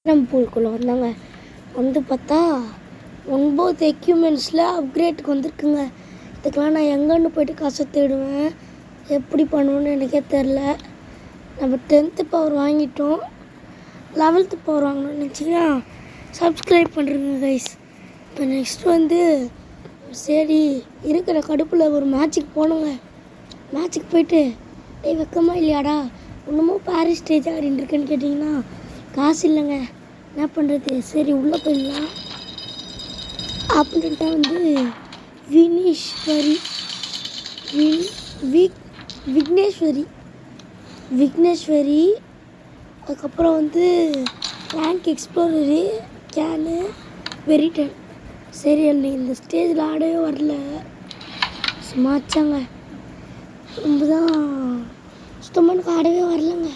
பூலுக்குள்ளே வந்தாங்க. வந்து பார்த்தா 9 எக்யூப்மெண்ட்ஸில் அப்கிரேடுக்கு வந்திருக்குங்க. இதுக்கெல்லாம் நான் எங்கேன்னு போய்ட்டு காசை தேடுவேன், எப்படி பண்ணுவேன்னு எனக்கே தெரில. நம்ம 10th பவர் வாங்கிட்டோம், 11th பவர் வாங்கணும்னு நினச்சிங்கன்னா சப்ஸ்கிரைப் பண்ணுறேங்க கைஸ். இப்போ நெக்ஸ்ட் வந்து சரி இருக்கிற கடுப்பில் ஒரு மேட்ச்சுக்கு போனோங்க. மேட்ச்சுக்கு போயிட்டு வெக்கமா இல்லையாடா இன்னமும் பாரிஸ் ஸ்டேஜ் ஆடின்னு இருக்குன்னு கேட்டிங்கன்னா காசு இல்லைங்க, என்ன பண்ணுறது, சரி உள்ளே போயிடலாம் அப்படின்ட்டு வந்து விக்னேஸ்வரி அதுக்கப்புறம் வந்து ரேங்க் எக்ஸ்ப்ளோரரு கேனு வெரிட்டன். சரி அன்னைக்கு இந்த ஸ்டேஜில் ஆடவே வரல, சும்மாச்சாங்க ரொம்ப தான் சுத்தமாக எனக்கு ஆடவே வரலங்க.